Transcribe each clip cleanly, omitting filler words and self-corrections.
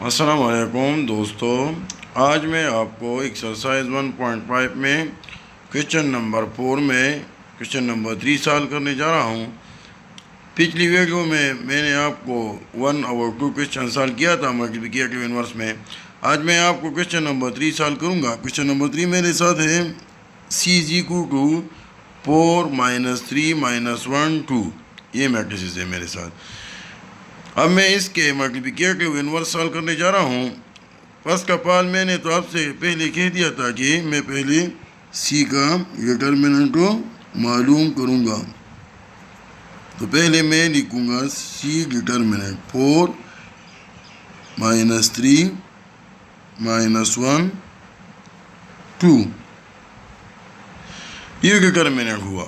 अस्सलाम वालेकुम दोस्तों, आज मैं आपको एक्सरसाइज 1.5 में क्वेश्चन नंबर 4 में क्वेश्चन नंबर 3 सॉल्व करने जा रहा हूँ। पिछली वीडियो में मैंने आपको 1 और 2 क्वेश्चन सॉल्व किया था मल्टीप्लिकेटिव इनवर्स में। आज मैं आपको क्वेश्चन नंबर 3 सॉल्व करूँगा। क्वेश्चन नंबर 3 मेरे साथ है C is equal to 4 - 3 - 1 2। ये मैट्रिसेस है मेरे साथ। अब मैं इसके मल्टीप्लिकेटिव इनवर्स सॉल्व करने जा रहा हूँ। फर्स्ट ऑफ ऑल मैंने तो आपसे पहले कह दिया था कि मैं पहले सी का डिटर्मिनेंट को मालूम करूँगा। तो पहले मैं लिखूँगा सी डिटर्मिनेंट 4 - 3 - 1 2। ये डिटर्मिनेंट हुआ।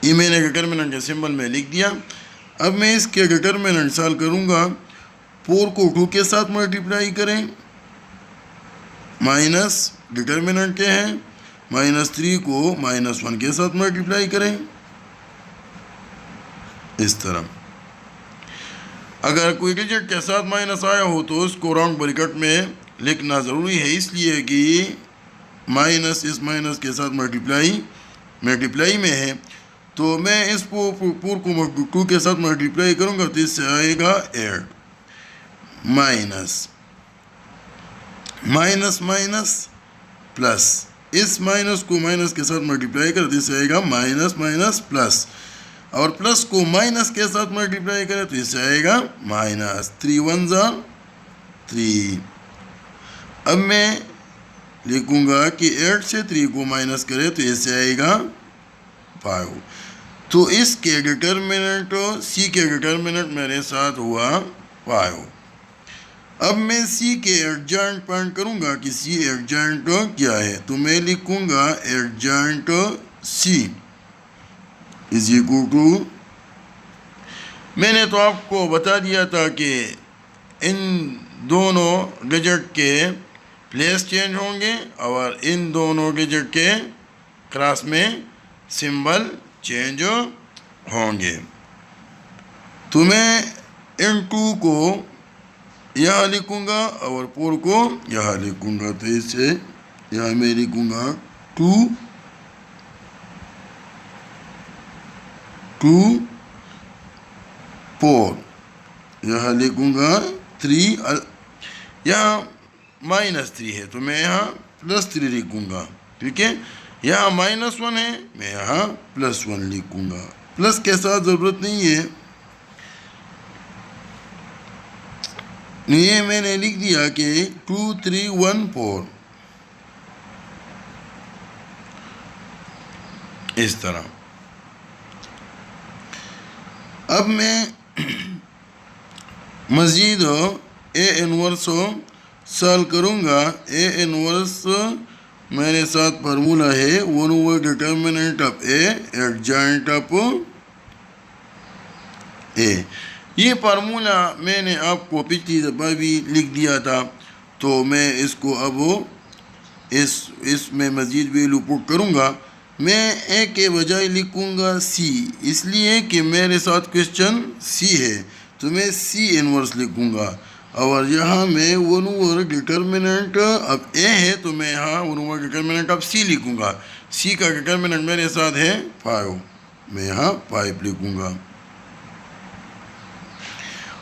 ये मैंने डिटर्मिनेंट के सिंबल में लिख दिया। अब मैं इसके डिटर्मिनेंट सॉल्व करूँगा। 4 को 2 के साथ मल्टीप्लाई करें, माइनस डिटर्मिनेंट क्या है, -3 को -1 के साथ मल्टीप्लाई करें। इस तरह अगर कोई डिजिट के साथ माइनस आया हो तो उसको राउंड ब्रैकेट में लिखना ज़रूरी है, इसलिए कि माइनस इस माइनस के साथ मल्टीप्लाई में है। तो मैं इस 4 को 2 के साथ मल्टीप्लाई करूँगा तो इससे आएगा 8 माइनस प्लस। इस माइनस को माइनस के साथ मल्टीप्लाई कर तो इससे आएगा माइनस प्लस, और प्लस को माइनस के साथ मल्टीप्लाई करें तो इससे आएगा माइनस। 3 1 3। अब मैं लिखूँगा कि 8 से 3 को माइनस करें तो इससे आएगा 5। तो इसके डिटर्मिनेंट सी के डिटर्मिनेंट मेरे साथ हुआ 5। अब मैं सी के एडजॉइंट पॉइंट करूँगा कि सी एडजॉइंट क्या है। तो मैं लिखूँगा adjoint C is equal to, मैंने तो आपको बता दिया था कि इन दोनों डिजिट के प्लेस चेंज होंगे और इन दोनों डिजिट के क्रॉस में सिंबल चेंज होंगे। तो मैं इन 2 को यहाँ लिखूँगा और 4 को यहाँ लिखूँगा। तो इससे यहाँ मैं लिखूँगा 2 4, यहाँ लिखूँगा 3, यहाँ -3 है तो मैं यहाँ +3 लिखूँगा। ठीक है, यहाँ -1 है, मैं यहाँ +1 लिखूँगा। प्लस के साथ ज़रूरत नहीं है, ये मैंने लिख दिया कि 2 3 1 4। इस तरह अब मैं मज़ीद ए इनवर्स सॉल्व करूँगा। ए इनवर्स मेरे साथ फार्मूला है 1 determinant of A adjoint of A. ये फार्मूला मैंने आपको पिछली दफ़ा भी लिख दिया था, तो मैं इसको अब इसमें मज़ीद वैल्यू पुट करूँगा। मैं ए के बजाय लिखूँगा सी, इसलिए कि मेरे साथ क्वेश्चन सी है तो मैं सी इनवर्स लिखूँगा। और यहाँ मैं 1 ओवर डिटर्मिनेंट अब ए है तो मैं यहाँ 1 ओवर डिटर्मिनेंट अब सी लिखूँगा। सी का डिटर्मिनेंट मेरे साथ है 5, मैं यहाँ 5 लिखूँगा।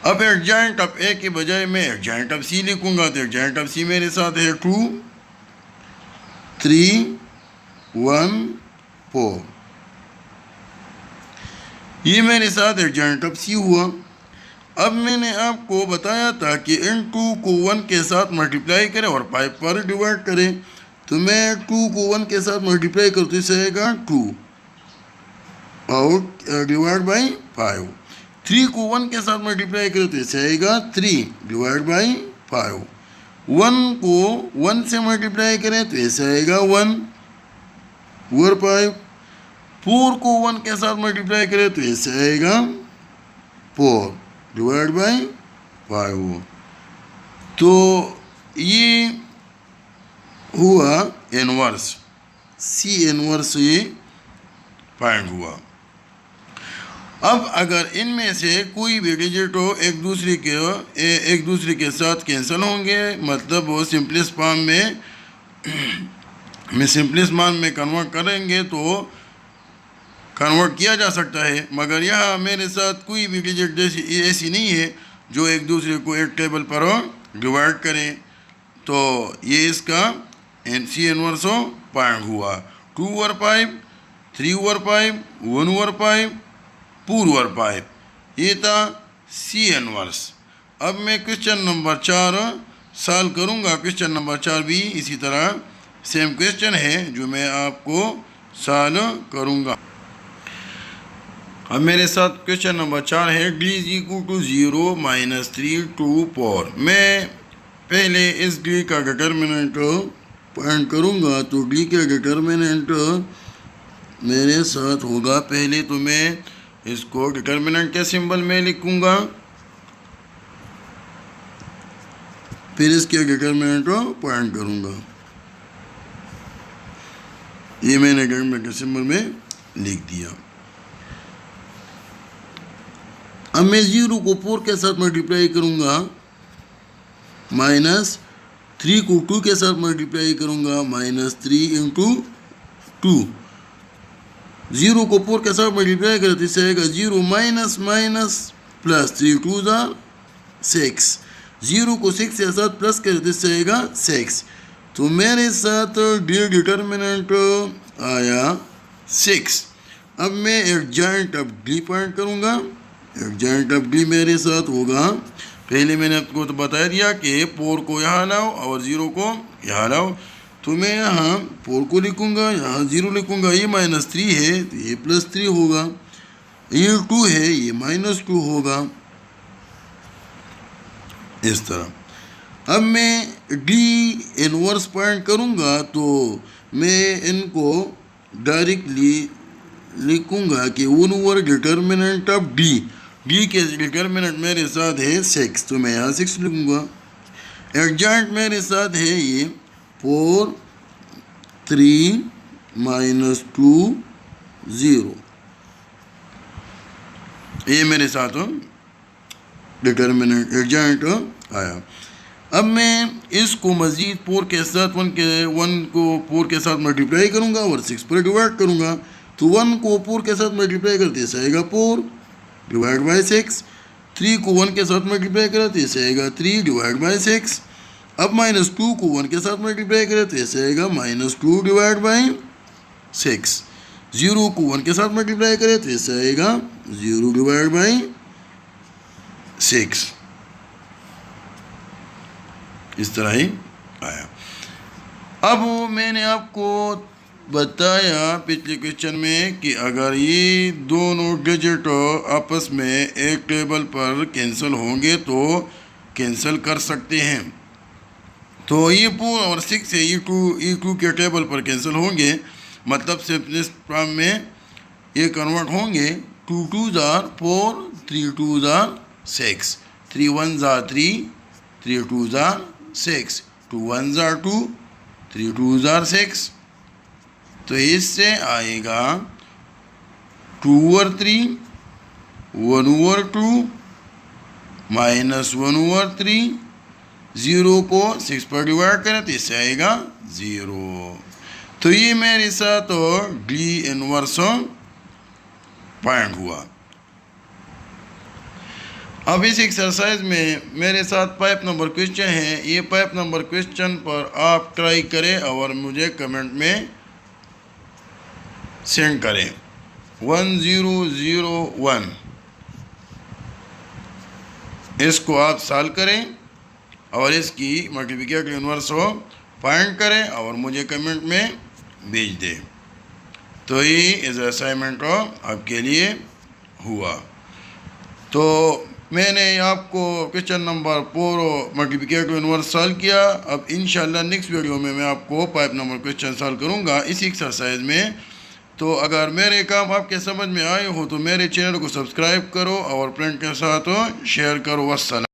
अब एडजॉइंट ऑफ ए के बजाय मैं एडजॉइंट ऑफ सी लिखूँगा। तो एडजॉइंट ऑफ सी मेरे साथ है 2 3 1 4। ये मेरे साथ एडजॉइंट ऑफ सी हुआ। अब मैंने आपको बताया था कि इन 2 को 1 के साथ मल्टीप्लाई करें और 5 पर डिवाइड करें। तो मैं 2 को 1 के साथ मल्टीप्लाई करूँ तो इससे आएगा 2 और डिवाइड बाई 5। 3 को 1 के साथ मल्टीप्लाई करें तो इससे आएगा 3 डिवाइड बाई 5। 1 को 1 से मल्टीप्लाई करें तो इससे आएगा 1 ओवर 5। 4 को 1 के साथ मल्टीप्लाई करें तो इससे आएगा 4 डिवाइड बाई 5। तो ये हुआ इनवर्स, सी इनवर्स ये पॉइंट हुआ। अब अगर इनमें से कोई भी डिजिट हो एक दूसरे के साथ कैंसिल होंगे, मतलब वो सिंपलेस्ट फॉर्म में कन्वर्ट करेंगे तो कन्वर्ट किया जा सकता है। मगर यहाँ मेरे साथ कोई भी डिजिट ऐसी नहीं है जो एक दूसरे को एक टेबल पर डिवाइड करें, तो ये इसका C इनवर्स पॉइंट हुआ। 2 ओवर 5, 3 ओवर 5, 1 ओवर 5, 4 ओवर 5, ये था C इनवर्स। अब मैं क्वेश्चन नंबर 4 सॉल्व करूँगा। क्वेश्चन नंबर 4 भी इसी तरह सेम क्वेश्चन है जो मैं आपको सॉल्व करूँगा। अब मेरे साथ क्वेश्चन नंबर 4 है, d is equal to 0 minus 3 to 4। मैं पहले इस d का डिटर्मिनेंट फाइंड करूँगा, तो d का डिटर्मिनेंट मेरे साथ होगा। पहले तो मैं इसको डिटर्मिनेंट के सिंबल में लिखूँगा, फिर इसके डिटर्मिनेंट फाइंड करूँगा। ये मैंने डिटर्मिनेंट के सिंबल में लिख दिया। अब मैं 0 को 4 के साथ मल्टीप्लाई करूँगा, माइनस 3 को 2 के साथ मल्टीप्लाई करूँगा, माइनस 3 इंटू 2। 0 को 4 के साथ मल्टीप्लाई करें तो इससे आएगा 0 माइनस माइनस प्लस 3 2 6। 0 को 6 के साथ प्लस करें तो इससे आएगा 6। तो मेरे साथ डिटर्मिनेंट आया 6। अब मैं एक जॉइंट ऑफ डी फाइंड करूँगा। एक जॉइंट ऑफ डी मेरे साथ होगा, पहले मैंने आपको तो बता दिया कि 4 को यहाँ लाओ और 0 को यहाँ लाओ। तो मैं यहाँ 4 को लिखूँगा, यहाँ 0 लिखूँगा। ये माइनस 3 है तो ये प्लस 3 होगा, ये 2 है ये माइनस 2 होगा, इस तरह। अब मैं डी इनवर्स पॉइंट करूँगा, तो मैं इनको डायरेक्टली लिखूँगा कि 1 ओवर डिटर्मिनेंट ऑफ डी के डिटर्मिनेंट मेरे साथ है 6, तो मैं यहाँ 6 लिखूँगा। एडजॉइंट मेरे साथ है ये 4 3 माइनस 2 0, ये मेरे साथ डिटर्मिनेंट एडजॉइंट आया। अब मैं इसको मज़ीद 4 के साथ 1 को 4 के साथ मल्टीप्लाई करूँगा और 6 पर डिवाइड करूँगा। तो 1 को 4 के साथ मल्टीप्लाई करते इससे आएगा 4 डिवाइड बाई 6। 3 को 1 के साथ मल्टीप्लाई करते इससे आएगा 3 डिवाइड बाई 6। अब माइनस 2 को 1 के साथ मल्टीप्लाई करते इससे आएगा माइनस 2 डिवाइड बाई 6। 0 को 1 के साथ मल्टीप्लाई करें तो इससे आएगा 0 डिवाइड बाई 6, इस तरह ही आया। अब मैंने आपको बताया पिछले क्वेश्चन में कि अगर ये दोनों डिजिट आपस में एक टेबल पर कैंसिल होंगे तो कैंसिल कर सकते हैं। तो ये 4 और 6 से E2 के टेबल पर कैंसिल होंगे, मतलब सिंपलेस्ट फॉर्म में ये कन्वर्ट होंगे। 2 2s are 4, 3 2s are 6, 3 1s are 3, 3 2s are 6, 2 1s are 2, 3 2s are 6। तो इससे आएगा 2 ओवर 3, 1 ओवर 2, माइनस 1 ओवर 3। 0 को 6 पर डिवाइड करें तो इससे आएगा 0। तो ये मेरे साथ डी इनवर्स पॉइंट हुआ। अब इस एक्सरसाइज में मेरे साथ 5 नंबर क्वेश्चन है। ये 5 नंबर क्वेश्चन पर आप ट्राई करें और मुझे कमेंट में सेंड करें। 1001 इसको आप सॉल्व करें और इसकी मल्टीप्लिकेटिव इनवर्स फाइंड करें और मुझे कमेंट में भेज दें। तो ये इस असाइनमेंट आपके लिए हुआ। तो मैंने आपको question number 4 multiplicative inverse solve किया। अब इंशाल्लाह नेक्स्ट वीडियो में मैं आपको 5 नंबर क्वेश्चन सॉल्व करूंगा इसी एक्सरसाइज में। तो अगर मेरे काम आपके समझ में आए हो तो मेरे चैनल को सब्सक्राइब करो और फ्रेंड के साथ शेयर करो। वस्सलाम।